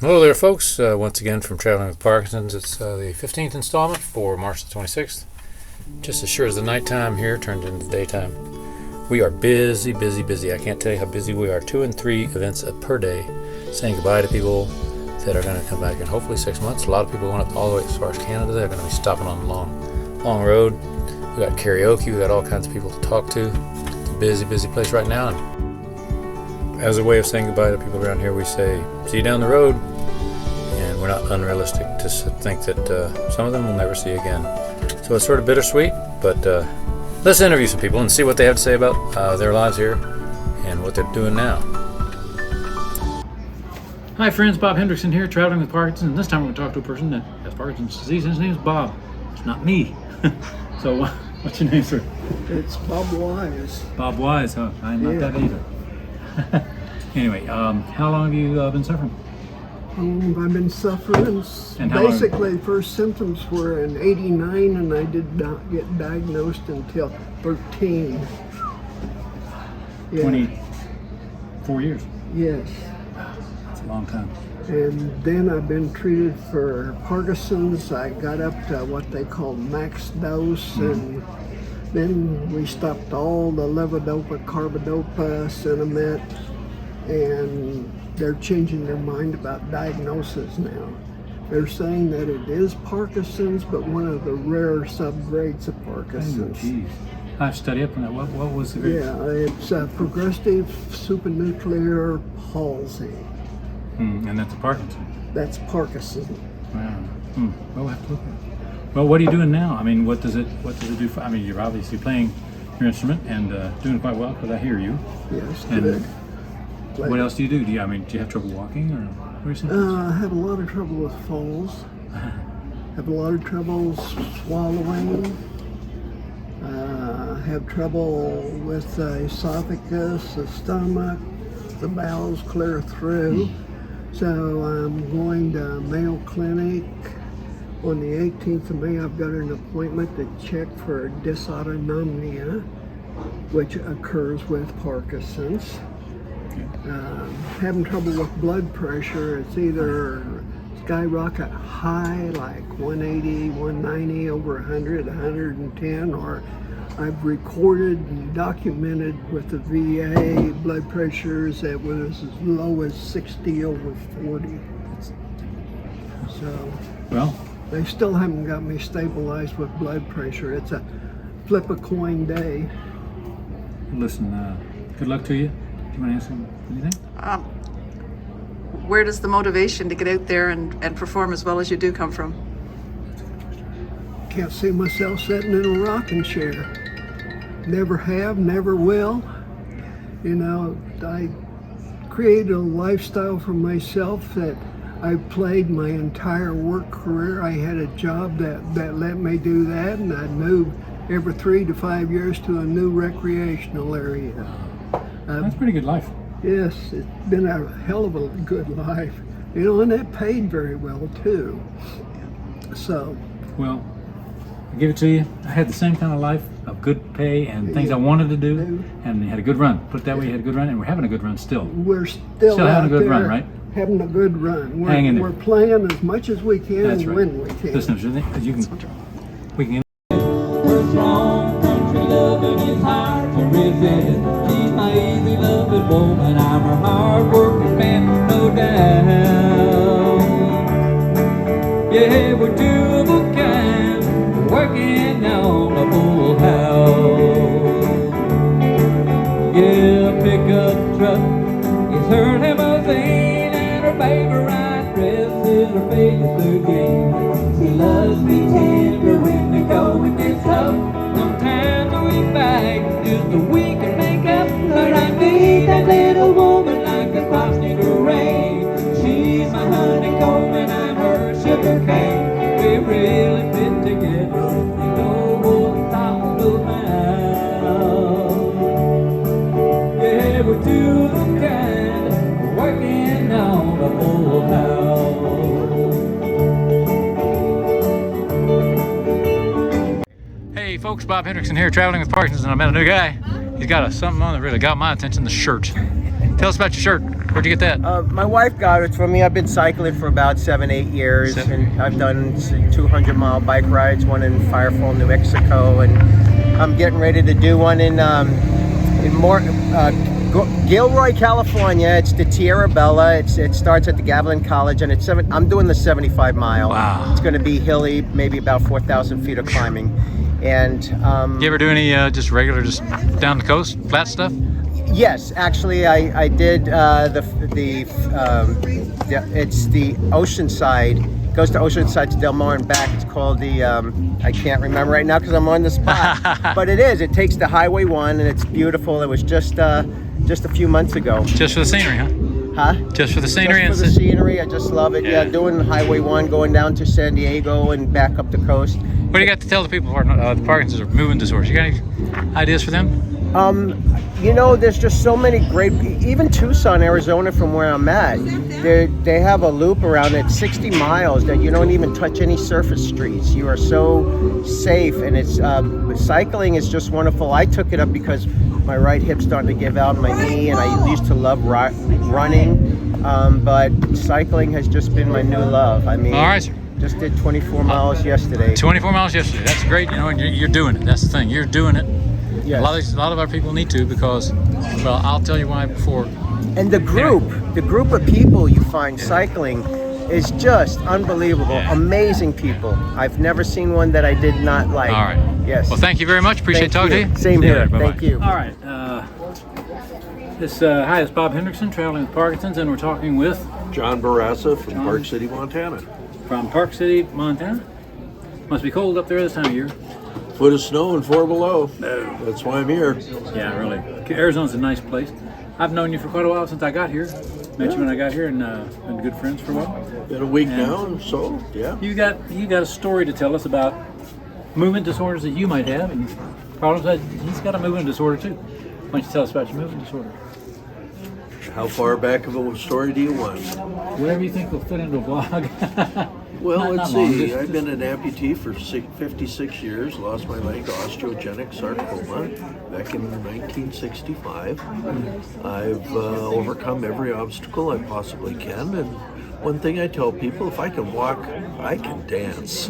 Hello there, folks. Once again from Traveling with Parkinson's. It's the 15th installment for March the 26th. Just as sure as the nighttime here turned into daytime. We are busy. I can't tell you how busy we are. 2 and 3 events per day, saying goodbye to people that are going to come back in hopefully 6 months. A lot of people going up all the way as far as Canada. They're going to be stopping on the long road. We got karaoke. We got all kinds of people to talk to. It's a busy place right now. And as a way of saying goodbye to people around here, we say, see you down the road. And we're not unrealistic to think that some of them we'll never see again. So it's sort of bittersweet, but let's interview some people and see what they have to say about their lives here and what they're doing now. Hi friends, Bob Hendrickson here, Traveling with Parkinson's. And this time we're going to talk to a person that has Parkinson's disease, and his name is Bob. It's not me. So what's your name, sir? It's Bob Wise. Bob Wise, huh? I'm not that either. Anyway, how long have you been suffering? I've been suffering. And how long? Basically, first symptoms were in '89, and I did not get diagnosed until 13. Yeah. 24 years. Yes. That's a long time. And then I've been treated for Parkinson's. I got up to what they call max dose, and then we stopped all the levodopa, carbidopa, Sinemet, and they're changing their mind about diagnosis now. They're saying that it is Parkinson's, but one of the rare subgrades of Parkinson's. Oh, geez. I have to study up on that. What was the grade? Yeah, it's progressive supranuclear palsy. And that's a Parkinson. That's Parkinson's. Wow. Well, we'll have to look at it. Well, what are you doing now? I mean, what does it do for? I mean, you're obviously playing your instrument and doing quite well because I hear you. Yes, And good. what else do you do? Do you have trouble walking or what are your symptoms? I have a lot of trouble with falls. Have a lot of trouble swallowing. Have trouble with the esophagus, the stomach, the bowels clear through. So I'm going to Mayo Clinic on the 18th of May. I've got an appointment to check for dysautonomia, which occurs with Parkinson's. Having trouble with blood pressure. It's either skyrocket high, like 180, 190, over 100, 110, or I've recorded and documented with the VA blood pressures that was as low as 60 over 40. So, Well, they still haven't got me stabilized with blood pressure. It's a flip a coin day. listen, good luck to you. Do you want to ask him anything? Where does the motivation to get out there and perform as well as you do come from? Can't see myself sitting in a rocking chair. Never have, never will. You know, I created a lifestyle for myself that I played my entire work career. I had a job that let me do that, and I'd move every 3 to 5 years to a new recreational area. That's a pretty good life. Yes, it's been a hell of a good life. You know, and it paid very well too. So, Well, I give it to you. I had the same kind of life of good pay and things I wanted to do, and had a good run. Put it that way, you had a good run, and we're having a good run still. we're still Still having out a good there run, right? having a good run. Hang in there. We're playing as much as we can That's and right. when we can. Listen, you can. We can. We're strong, country loving is hard to resist. She's my easy loving woman, I'm her hard working man, no doubt. Yeah, we're two of a kind, working on a full house. Yeah, a pickup truck is her limousine, and her favorite dress is her favorite game. She loves me tender when the going gets tough. Sometimes a week back, just a week can make up. But I need that little woman like a cross need a rain. She's my honeycomb and I'm her sugar cane. We really fit together, you know what I'm talking about. Yeah, we're two of a kind, working on a full house. Hey folks, Bob Hendrickson here, Traveling with Parkinson's, and I met a new guy. He's got something on that really got my attention, the shirt. Tell us about your shirt. Where'd you get that? My wife got it for me. I've been cycling for about 7-8 years, and I've done 200-mile bike rides, one in Firefall, New Mexico, and I'm getting ready to do one in Gilroy, California. It's the Tierra Bella. It starts at the Gavilan College, and I'm doing the 75 mile. Wow. It's going to be hilly, maybe about 4,000 feet of climbing. And You ever do any just regular, just down the coast, flat stuff? yes, actually, I did it's the Oceanside. Goes to Oceanside to Del Mar and back. It's called the I can't remember right now because I'm on the spot. But it is. It takes the Highway 1 and it's beautiful. It was just a few months ago. Just for the scenery, huh? Huh? Just for the scenery? Just for the scenery. I just love it. Yeah. Yeah, doing Highway 1, going down to San Diego and back up the coast. What do you got to tell the people who are the Parkinson's or moving disorders? You got any ideas for them? There's just so many great, even Tucson, Arizona, from where I'm at, they have a loop around it, 60 miles, that you don't even touch any surface streets. You are so safe, and it's cycling is just wonderful. I took it up because my right hip's starting to give out, my knee, and I used to love running, but cycling has just been my new love. I mean, All right, sir. Just did 24 miles yesterday. 24 miles yesterday. That's great, and you're doing it. That's the thing. You're doing it. Yes. A lot of our people need to because, well, I'll tell you why before. And the group of people you find cycling is just unbelievable. Yeah. Amazing people. I've never seen one that I did not like. All right. Yes. Well, thank you very much. Appreciate Thank talking to you. Same See you here. later. Bye-bye. Thank you. All right. This is Bob Hendrickson, traveling with Parkinson's, and we're talking with John Barassa from Park City, Montana. from Park City, Montana. Must be cold up there this time of year. Foot of snow and 4 below. That's why I'm here. Yeah, really. Arizona's a nice place. I've known you for quite a while since I got here. Met you when I got here, and been good friends for a while. Been a week now, so yeah. You got a story to tell us about movement disorders that you might have, and problems that he's got a movement disorder too. Why don't you tell us about your movement disorder? How far back of a story do you want? Whatever you think will fit into a vlog. Well, Not let's long, see. just- I've been an amputee for 56 years. Lost my leg to osteogenic sarcoma back in 1965. I've overcome every obstacle I possibly can. And one thing I tell people, if I can walk, I can dance.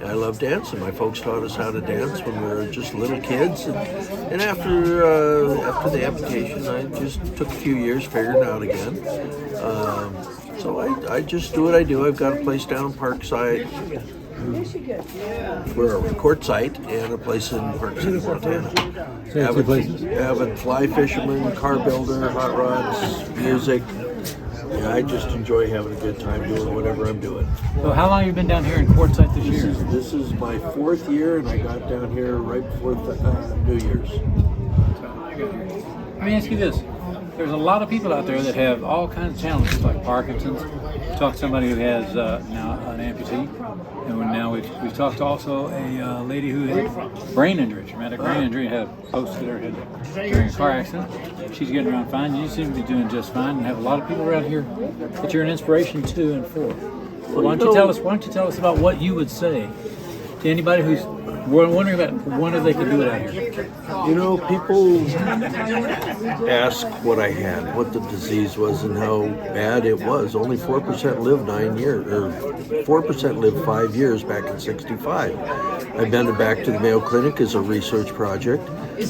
I love dancing. My folks taught us how to dance when we were just little kids. And after the amputation, I just took a few years figuring it out again. So I just do what I do. I've got a place down in Parkside, we're a Quartzsite, and a place in Park City, Montana. Avid fly fisherman, car builder, hot rods, music. Yeah, I just enjoy having a good time doing whatever I'm doing. So how long have you been down here in Quartzsite this year? This is my 4th year, and I got down here right before New Year's. Let me ask you this. There's a lot of people out there that have all kinds of challenges like Parkinson's. Talked to somebody who has now an amputee. And now we've talked to also a lady who had brain injury, traumatic brain injury, had a post to her head during a car accident. She's getting around fine. You seem to be doing just fine, and have a lot of people around here that you're an inspiration to and for. So why don't you tell us about what you would say to anybody who's wondering about wonder they can do it out here? You know, people ask what I had, what the disease was, and how bad it was. Only 4% lived 9 years, or 4% lived 5 years back in '65. I've been back to the Mayo Clinic as a research project.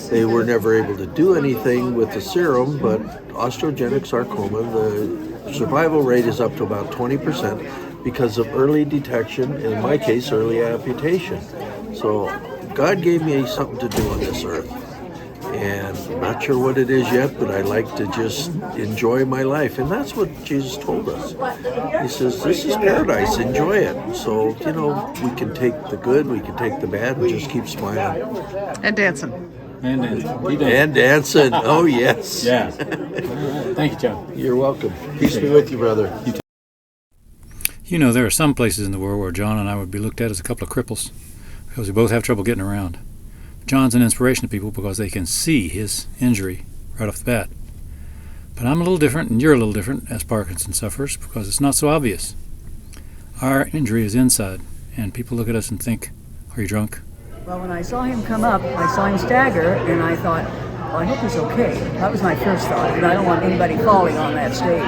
They were never able to do anything with the serum, but osteogenic sarcoma, the survival rate is up to about 20% because of early detection, in my case, early amputation. So God gave me something to do on this earth. And I'm not sure what it is yet, but I like to just enjoy my life. And that's what Jesus told us. He says, this is paradise, enjoy it. So, you know, we can take the good, we can take the bad, and just keep smiling. And dancing. And dancing. And dancing, oh yes. Yeah. Thank you, John. You're welcome. Peace be with you, brother. You know, there are some places in the world where John and I would be looked at as a couple of cripples because we both have trouble getting around. John's an inspiration to people because they can see his injury right off the bat. But I'm a little different, and you're a little different as Parkinson's sufferers because it's not so obvious. Our injury is inside, and people look at us and think, are you drunk? Well, when I saw him come up, I saw him stagger, and I thought, well, I hope he's okay. That was my first thought, and I don't want anybody falling on that stage.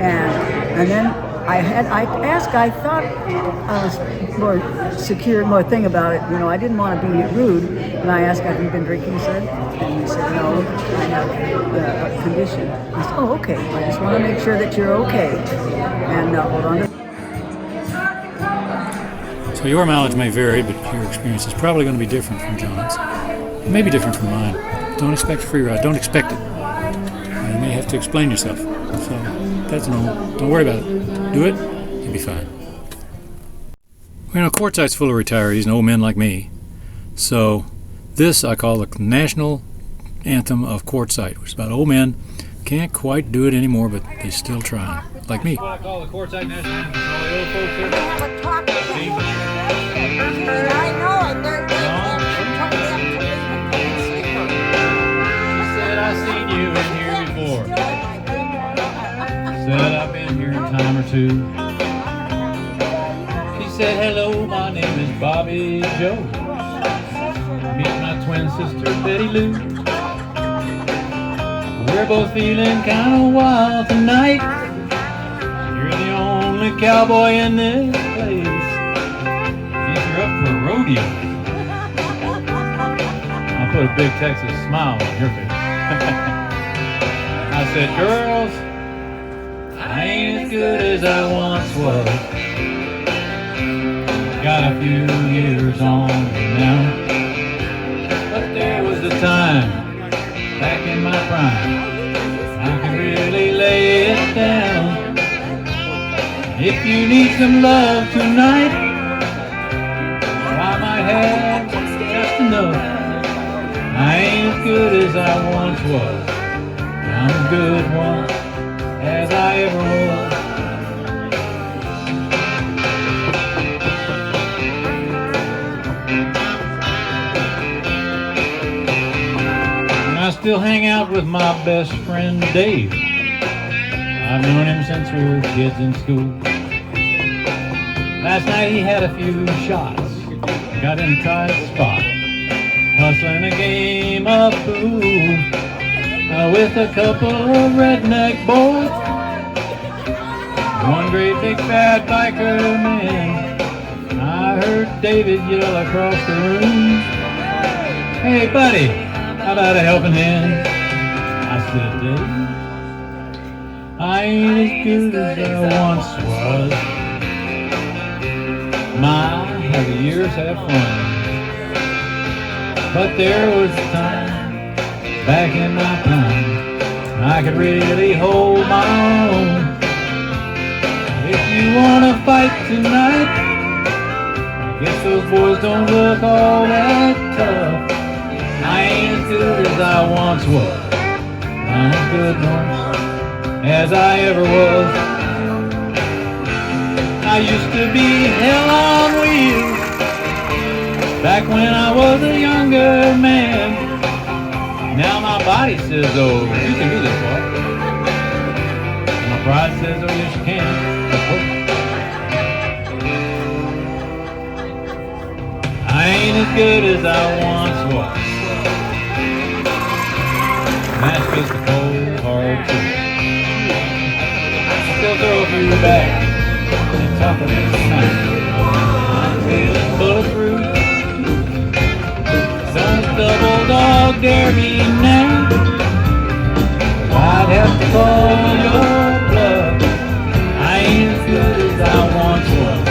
And then I thought I was more secure, more thing about it. I didn't want to be rude, and I asked, have you been drinking, sir? And he said, no, I have a condition. I said, oh, okay. I just want to make sure that you're okay. And hold on to. So your mileage may vary, but your experience is probably going to be different from John's. It may be different from mine. Don't expect a free ride. Don't expect it. You may have to explain yourself. So that's normal. Don't worry about it. Do it, you'll be fine. Well, Quartside's full of retirees and old men like me. So this I call the national anthem of Quartzsite, which is about old men. Can't quite do it anymore, but they still try, like me. What I call the Quartzsite national anthem. All the old folks here. I know, and they're I seen you in here before. Said I've been here a time or two. She said, hello, my name is Bobby Joe. Meet my twin sister Betty Lou. We're both feeling kind of wild tonight. You're the only cowboy in this place. If you're up for a rodeo, I'll put a big Texas smile on your face. I said, girls, I ain't as good as I once was. Got a few years on me now. But there was a time, back in my prime, I could really lay it down. If you need some love tonight, I might have just enough. I ain't as good as I once was. I'm as good once as I ever was. And I still hang out with my best friend Dave. I've known him since we were kids in school. Last night he had a few shots, got in a tight spot, hustling a game of pool with a couple of redneck boys. One great big fat biker man. I heard David yell across the room, hey buddy, how about a helping hand? I said, Dave, I ain't as good as I once was. My, how the years have flown. But there was a time, back in my prime, I could really hold my own. If you wanna fight tonight, I guess those boys don't look all that tough. I ain't as good as I once was. I'm as good once as I ever was. I used to be hell on wheels back when I was a younger man. Now my body says, oh, you can do this, boy. My pride says, oh, yes, you can. I ain't as good as I once was. And that's just the cold, hard truth. I still throw a few back and top of this night. I'm feeling bulletproof. Don't double dog dare me now. I'd have to call your bluff. I ain't as good as I once was.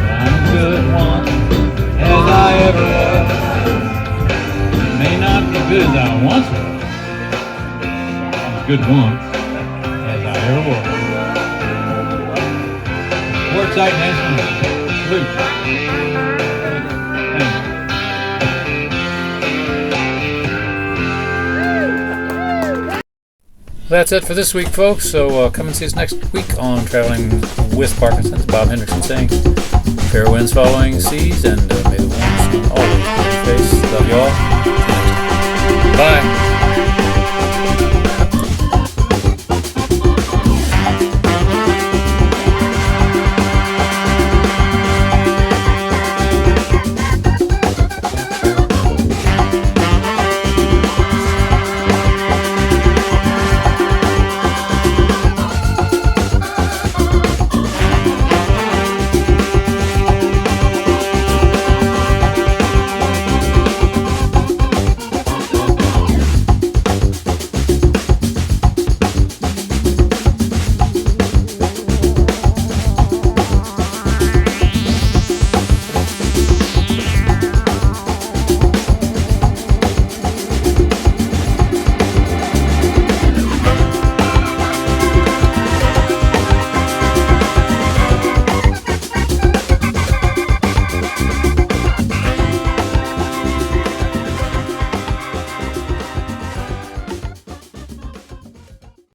I'm as good once as I ever was. It may not be good as I once was. I'm as good once as I ever was. Quartzsite National Salute. That's it for this week, folks. So come and see us next week on Traveling with Parkinson's. Bob Hendrickson saying, fair winds following seas, and may the winds always face. Love you all. Bye.